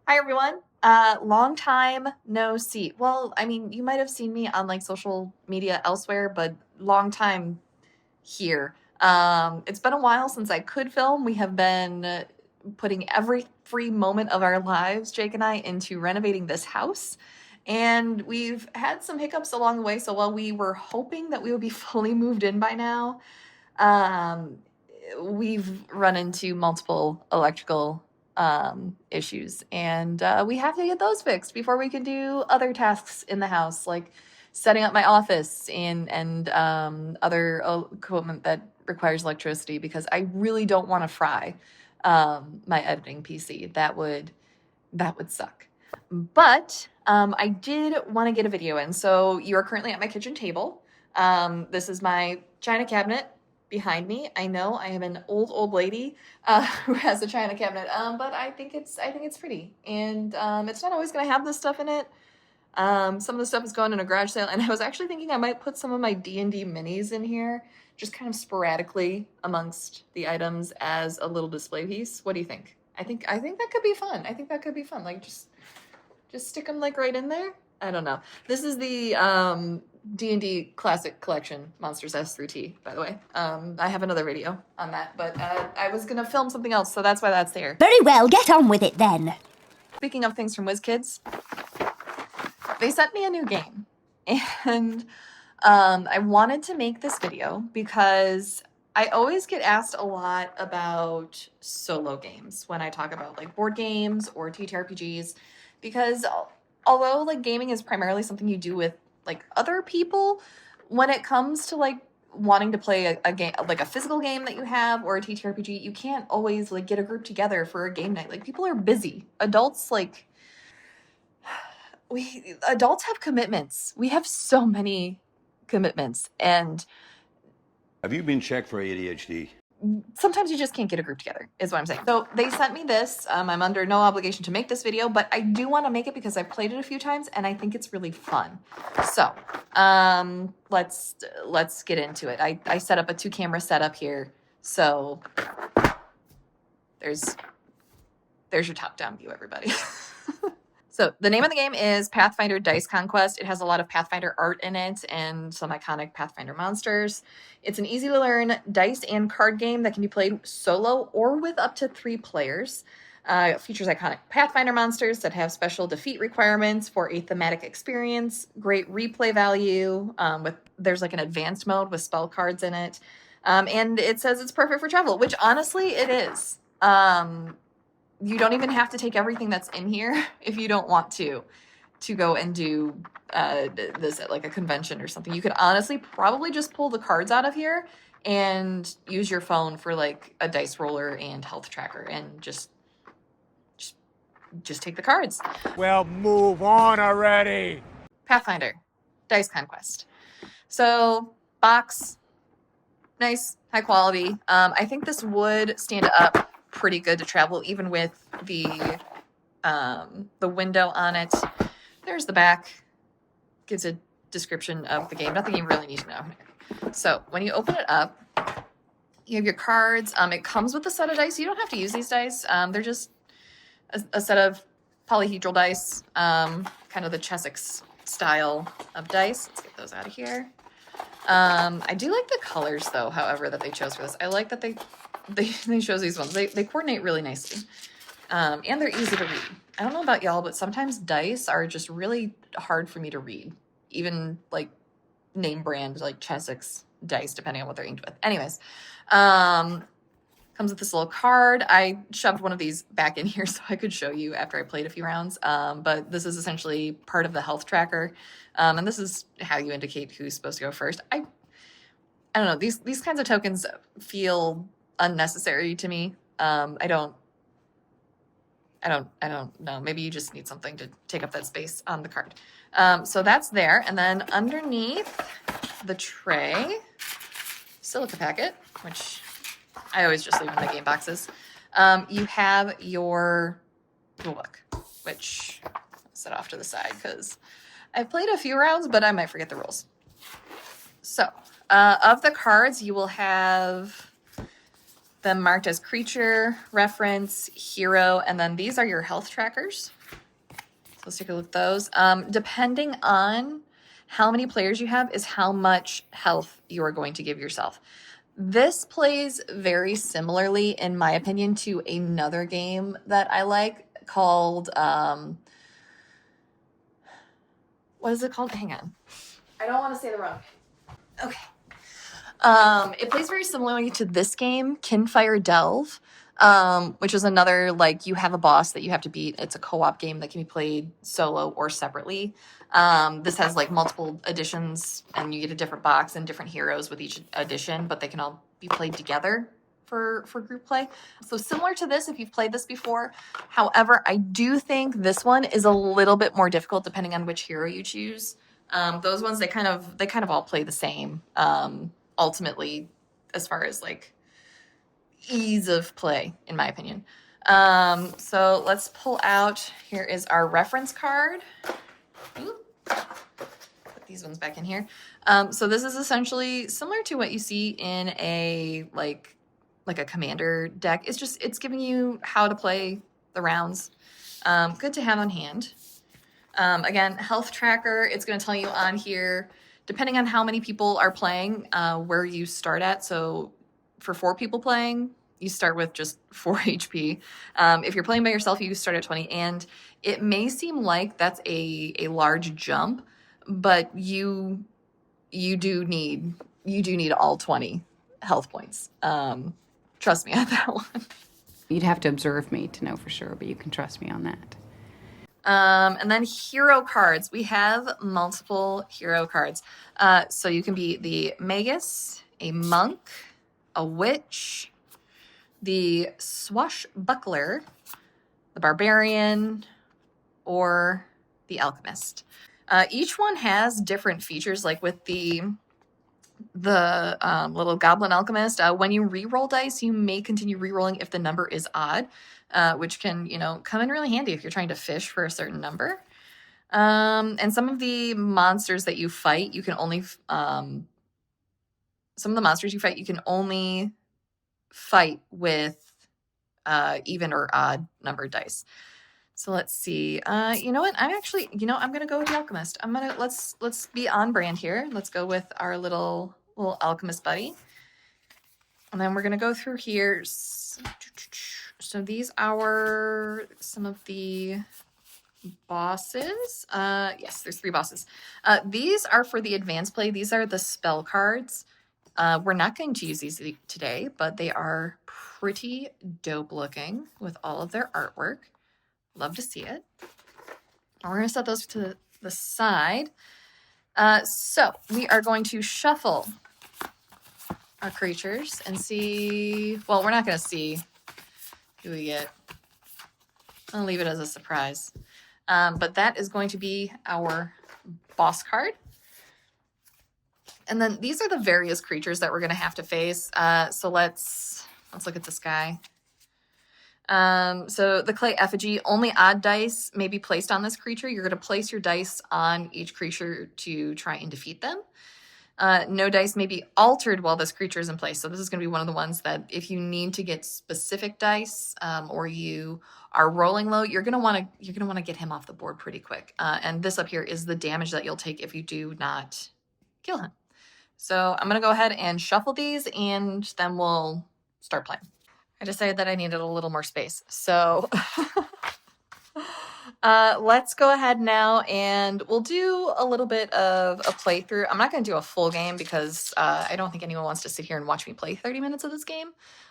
Hi everyone. Long time no see. Well, I mean, you might have seen me on like social media elsewhere, but long time here. It's been a while since I could film. We have been putting every free moment of our lives, Jake and I, into renovating this house. And we've had some hiccups along the way. So while we were hoping that we would be fully moved in by now, um, we've run into multiple electrical issues, and we have to get those fixed before we can do other tasks in the house, like setting up my office and other equipment that requires electricity. Because I really don't want to fry my editing PC. That would suck. But I did want to get a video in. So you are currently at my kitchen table. This is my china cabinet behind me. I know I am an old lady who has a china cabinet, but I think it's pretty, and it's not always going to have this stuff in it. Some of the stuff is going in a garage sale, and I was actually thinking I might put some of my D&D minis in here, just kind of sporadically amongst the items as a little display piece. What do you think? I think that could be fun. I think that could be fun. Like just stick them like right in there. I don't know. This is the D&D Classic Collection, Monsters S through T, by the way. I have another video on that, but I was gonna film something else, so that's why that's there. Very well, get on with it then. Speaking of things from WizKids, they sent me a new game, and I wanted to make this video because I always get asked a lot about solo games when I talk about like board games or TTRPGs, because although like gaming is primarily something you do with like other people, when it comes to like wanting to play a game, like a physical game that you have or a TTRPG, you can't always like get a group together for a game night. Like people are busy. Adults adults have commitments. We have so many commitments, and Have you been checked for ADHD? sometimes you just can't get a group together, is what I'm saying. So they sent me this. I'm under no obligation to make this video, but I do want to make it because I've played it a few times and I think it's really fun. So let's get into it. I set up a 2-camera setup here. So there's your top-down view, everybody. So the name of the game is Pathfinder Dice Conquest. It has a lot of Pathfinder art in it and some iconic Pathfinder monsters. It's an easy-to-learn dice and card game that can be played solo or with up to 3 players. It features iconic Pathfinder monsters that have special defeat requirements for a thematic experience, great replay value. There's like an advanced mode with spell cards in it. And it says it's perfect for travel, which honestly it is. You don't even have to take everything that's in here if you don't want to go and do this at like a convention or something. You could honestly probably just pull the cards out of here and use your phone for like a dice roller and health tracker and just take the cards. Well, move on already. Pathfinder Dice Conquest. So box, nice, high quality. I think this would stand up pretty good to travel, even with the window on it. There's the back. Gives a description of the game. Nothing you really need to know. So when you open it up, you have your cards. It comes with a set of dice. You don't have to use these dice. They're just a set of polyhedral dice, kind of the Chessex style of dice. Let's get those out of here. I do like the colors, though, however, that they chose for this. I like that they chose these ones. They coordinate really nicely. And they're easy to read. I don't know about y'all, but sometimes dice are just really hard for me to read. Even like name brand, like Chessex dice, depending on what they're inked with. Anyways, comes with this little card. I shoved one of these back in here so I could show you after I played a few rounds. But this is essentially part of the health tracker. And this is how you indicate who's supposed to go first. I don't know. These kinds of tokens feel unnecessary to me. I don't know. Maybe you just need something to take up that space on the card. So that's there. And then underneath the tray, silica packet, which I always just leave in the game boxes. You have your rulebook, which I'll set off to the side because I've played a few rounds, but I might forget the rules. So of the cards, you will have then marked as creature, reference, hero, and then these are your health trackers. So let's take a look at those. Depending on how many players you have is how much health you are going to give yourself. This plays very similarly, in my opinion, to another game that I like called, what is it called? Hang on. I don't want to say the wrong name. Okay. It plays very similarly to this game, Kinfire Delve, which is another, like, you have a boss that you have to beat. It's a co-op game that can be played solo or separately. This has like multiple editions, and you get a different box and different heroes with each edition, but they can all be played together for group play. So similar to this, if you've played this before. However, I do think this one is a little bit more difficult depending on which hero you choose. Those ones, they kind of all play the same. Ultimately, as far as like ease of play, in my opinion. So let's pull out, here is our reference card. Ooh. Put these ones back in here. So this is essentially similar to what you see in a like a commander deck. It's giving you how to play the rounds. Good to have on hand. Again, health tracker, it's going to tell you on here, depending on how many people are playing, where you start at. So for 4 people playing, you start with just 4 HP. If you're playing by yourself, you start at 20. And it may seem like that's a large jump, but you do need all 20 health points. Trust me on that one. You'd have to observe me to know for sure, but you can trust me on that. And then hero cards. We have multiple hero cards. So you can be the magus, a monk, a witch, the swashbuckler, the barbarian, or the alchemist. Each one has different features, like with the little goblin alchemist. When you re-roll dice, you may continue re-rolling if the number is odd, which can, come in really handy if you're trying to fish for a certain number. And some of the monsters that you fight, you can only fight with even or odd numbered dice. So let's see. You know what? I'm gonna go with the alchemist. Let's be on brand here. Let's go with our little alchemist buddy. And then we're gonna go through here. So these are some of the bosses. Yes, there's 3 bosses. These are for the advanced play. These are the spell cards. We're not going to use these today, but they are pretty dope looking with all of their artwork. Love to see it. We're going to set those to the side. So we are going to shuffle our creatures and see. Well, we're not going to see who we get. I'll leave it as a surprise. But that is going to be our boss card. And then these are the various creatures that we're going to have to face. So let's look at this guy. So the clay effigy, only odd dice may be placed on this creature. You're going to place your dice on each creature to try and defeat them. No dice may be altered while this creature is in place. So this is going to be one of the ones that if you need to get specific dice, or you are rolling low, you're going to want to get him off the board pretty quick. And this up here is the damage that you'll take if you do not kill him. So I'm going to go ahead and shuffle these, and then we'll start playing. I decided that I needed a little more space. So let's go ahead now, and we'll do a little bit of a playthrough. I'm not going to do a full game because I don't think anyone wants to sit here and watch me play 30 minutes of this game.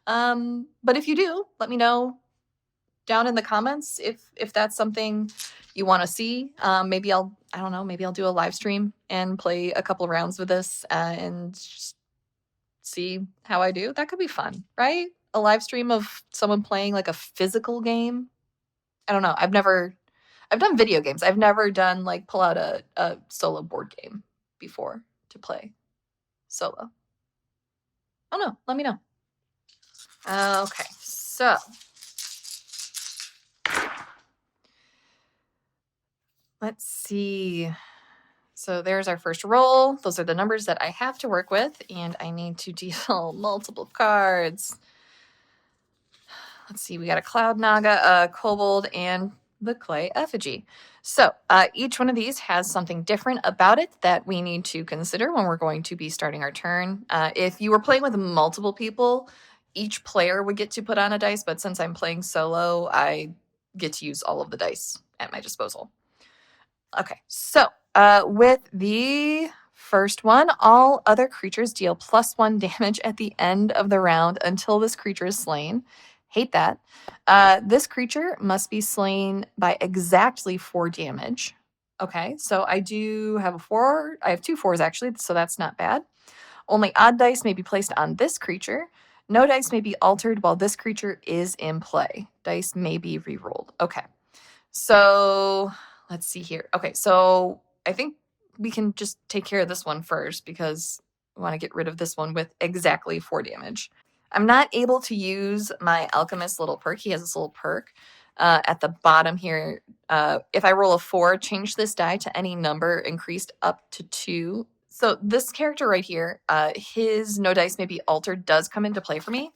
But if you do, let me know down in the comments if that's something you want to see. Maybe I'll do a live stream and play a couple rounds with this and just see how I do. That could be fun, right? A live stream of someone playing like a physical game. I don't know. I've done video games. I've never done pull out a solo board game before to play solo. Oh no, let me know. Okay, so let's see. So there's our first roll. Those are the numbers that I have to work with, and I need to deal multiple cards. let's see, we got a Cloud Naga, a Kobold, and the Clay Effigy. So each one of these has something different about it that we need to consider when we're going to be starting our turn. If you were playing with multiple people, each player would get to put on a dice, but since I'm playing solo, I get to use all of the dice at my disposal. Okay, so with the first one, all other creatures deal +1 damage at the end of the round until this creature is slain. Hate that. This creature must be slain by exactly 4 damage. Okay, so I do have a 4. I have 2 4s actually, so that's not bad. Only odd dice may be placed on this creature. No dice may be altered while this creature is in play. Dice may be rerolled. Okay, so let's see here. Okay, so I think we can just take care of this one first because we want to get rid of this one with exactly 4 damage. I'm not able to use my Alchemist little perk. He has this little perk at the bottom here. If I roll a 4, change this die to any number increased up to 2. So this character right here, his no dice may be altered does come into play for me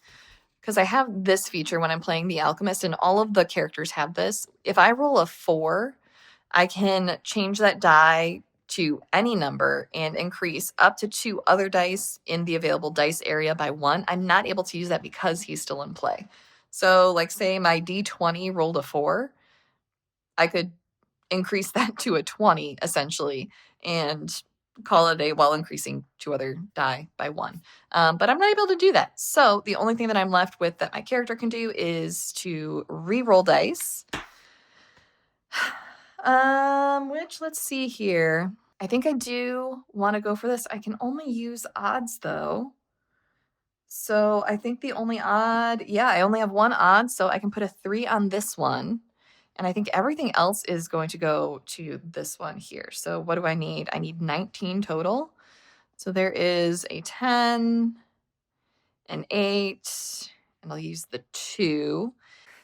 because I have this feature when I'm playing the Alchemist, and all of the characters have this. If I roll a 4, I can change that die to any number and increase up to 2 other dice in the available dice area by 1. I'm not able to use that because he's still in play. So, like, say my D20 rolled a 4, I could increase that to a 20, essentially, and call it a day while increasing 2 other die by 1. But I'm not able to do that. So the only thing that I'm left with that my character can do is to re-roll dice. Which, let's see here. I think I do want to go for this. I can only use odds, though. So I think the only odd, yeah, I only have 1 odd, so I can put a 3 on this one. And I think everything else is going to go to this one here. So what do I need? I need 19 total. So there is a 10, an 8, and I'll use the 2.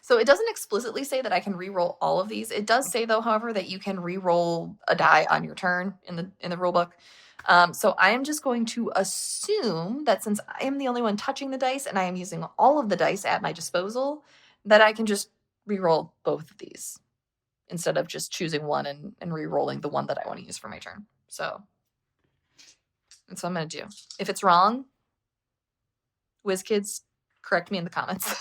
So it doesn't explicitly say that I can re-roll all of these. It does say, though, however, that you can re-roll a die on your turn in the rulebook. So I am just going to assume that since I am the only one touching the dice and I am using all of the dice at my disposal, that I can just re-roll both of these instead of just choosing one and re-rolling the one that I want to use for my turn. So that's what I'm going to do. If it's wrong, WizKids, correct me in the comments.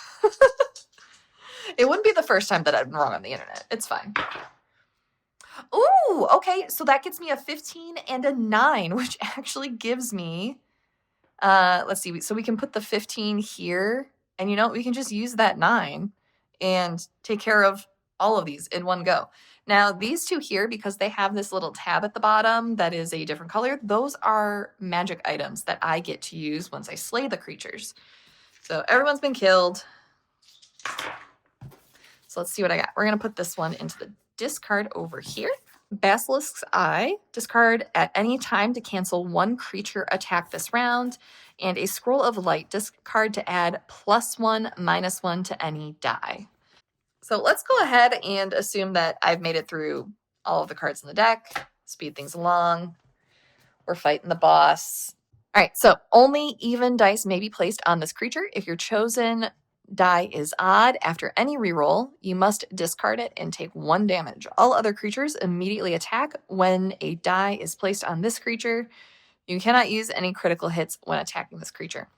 It wouldn't be the first time that I've been wrong on the internet. It's fine. Ooh, okay. So that gets me a 15 and a 9, which actually gives me, let's see. So we can put the 15 here, and you know, we can just use that 9 and take care of all of these in one go. Now, these 2 here, because they have this little tab at the bottom that is a different color, those are magic items that I get to use once I slay the creatures. So everyone's been killed. So let's see what I got. We're going to put this one into the discard over here. Basilisk's Eye. Discard at any time to cancel 1 creature attack this round. And a Scroll of Light. Discard to add +1, -1 to any die. So let's go ahead and assume that I've made it through all of the cards in the deck. Speed things along. We're fighting the boss. All right, so only even dice may be placed on this creature. If your chosen die is odd, after any reroll, you must discard it and take 1 damage. All other creatures immediately attack when a die is placed on this creature. You cannot use any critical hits when attacking this creature.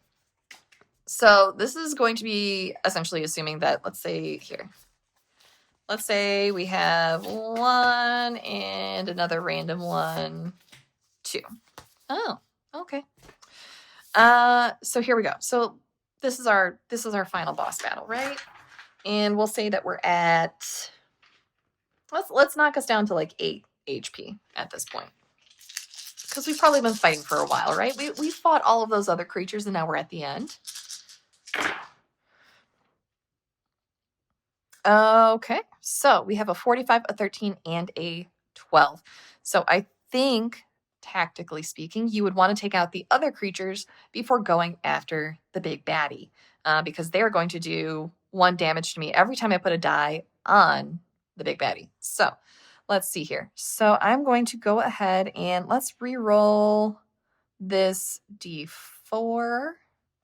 So this is going to be essentially assuming that, let's say here. Let's say we have 1 and another random 1, 2. Oh, okay. So here we go. So this is our final boss battle, right? And we'll say that we're at, let's knock us down to like 8 HP at this point. Because we've probably been fighting for a while, right? We fought all of those other creatures and now we're at the end. Okay, so we have a 45, a 13, and a 12. So I think, tactically speaking, you would want to take out the other creatures before going after the big baddie, because they're going to do 1 damage to me every time I put a die on the big baddie. So let's see here. So I'm going to go ahead and let's re-roll this D4.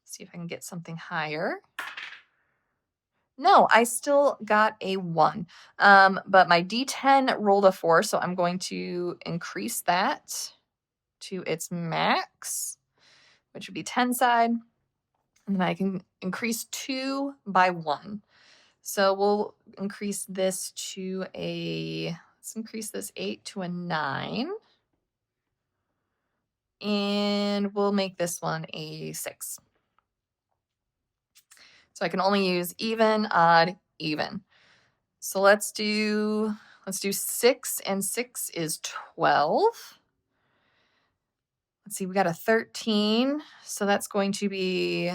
See if I can get something higher. No, I still got a 1. But my D10 rolled a 4, so I'm going to increase that to its max, which would be 10 side. And then I can increase 2 by 1. So we'll increase this to let's increase this 8 to a 9. And we'll make this one a 6. So I can only use even, odd, even. So let's do 6, and 6 is 12. Let's see, we got a 13. So that's going to be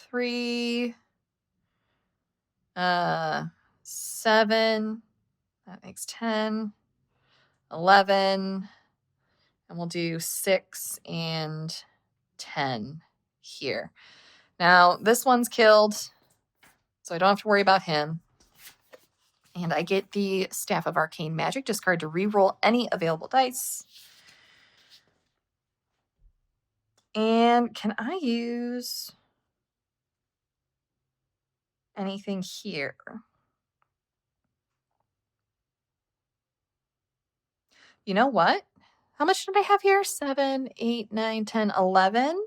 3, 7. That makes 10, 11. And we'll do 6 and 10 here. Now, this one's killed, so I don't have to worry about him. And I get the Staff of Arcane Magic. Discard to re-roll any available dice. And can I use anything here? You know what? How much did I have here? 7, 8, 9, 10, 11.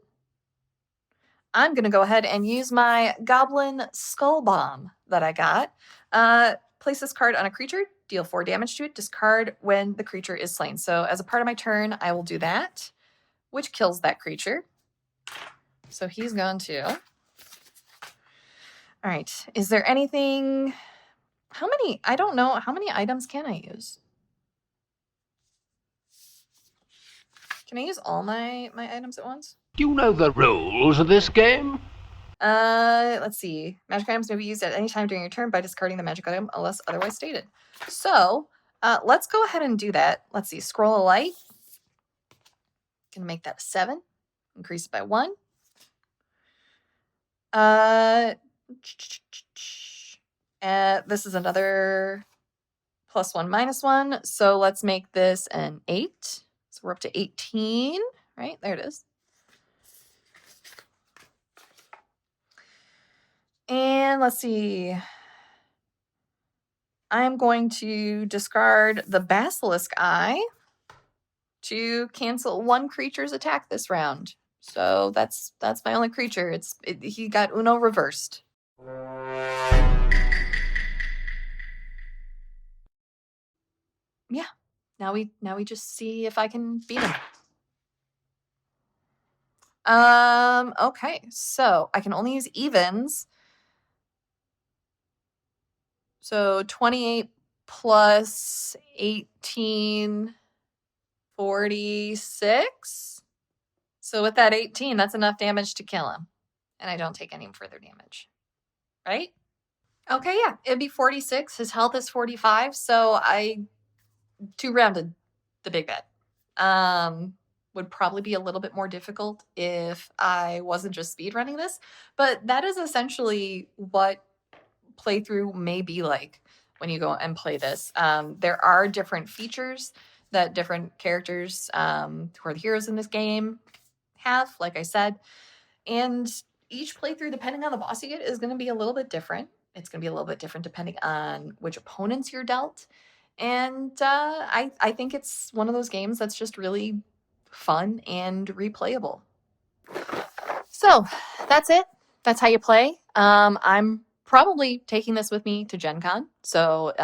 I'm going to go ahead and use my Goblin Skull Bomb that I got. Place this card on a creature, deal 4 damage to it, discard when the creature is slain. So as a part of my turn, I will do that, which kills that creature. So he's gone too. All right. Is there anything... How many... I don't know. How many items can I use? Can I use all my items at once? Do you know the rules of this game? Let's see. Magic items may be used at any time during your turn by discarding the magic item unless otherwise stated. So, let's go ahead and do that. Let's see. Scroll of Light. Gonna make that a 7. Increase it by 1. This is another +1, -1. So let's make this an 8. So we're up to 18, right? There it is. And let's see. I'm going to discard the Basilisk Eye to cancel 1 creature's attack this round. So that's my only creature. He got Uno reversed. Yeah. Now we just see if I can beat him. Okay. So I can only use evens. So 28 plus 18, 46. So with that 18, that's enough damage to kill him. And I don't take any further damage. Right? Okay, yeah. It'd be 46. His health is 45. So I 2-rounded the big bet. Would probably be a little bit more difficult if I wasn't just speedrunning this. But that is essentially what playthrough may be like when you go and play this. There are different features that different characters who are the heroes in this game have, like I said. And each playthrough, depending on the boss you get, is going to be a little bit different. It's going to be a little bit different depending on which opponents you're dealt. And I think it's one of those games that's just really fun and replayable. So that's it. That's how you play. I'm probably taking this with me to Gen Con. So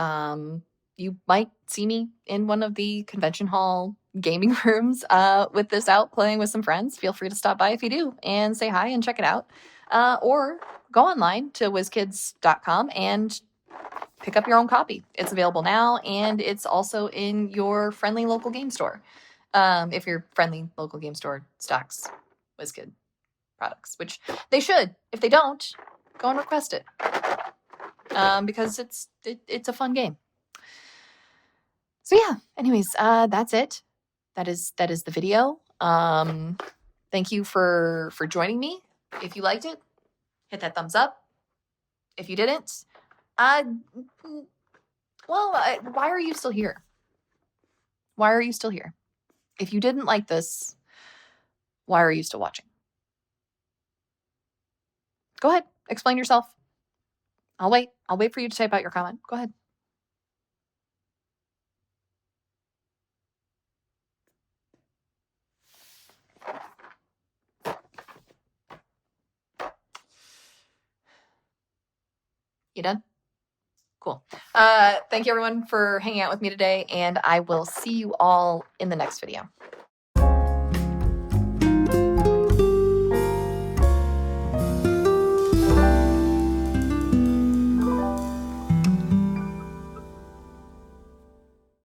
you might see me in one of the convention hall gaming rooms with this out playing with some friends. Feel free to stop by if you do and say hi and check it out. Or go online to WizKids.com and pick up your own copy. It's available now, and it's also in your friendly local game store. If your friendly local game store stocks WizKid products, which they should. If they don't, go and request it. Because it's a fun game. So yeah, anyways, that's it. That is the video. Thank you for joining me. If you liked it, hit that thumbs up. If you didn't, why are you still here? Why are you still here? If you didn't like this, why are you still watching? Go ahead, explain yourself. I'll wait. I'll wait for you to type out your comment. Go ahead. You done? Cool. Thank you everyone for hanging out with me today, and I will see you all in the next video.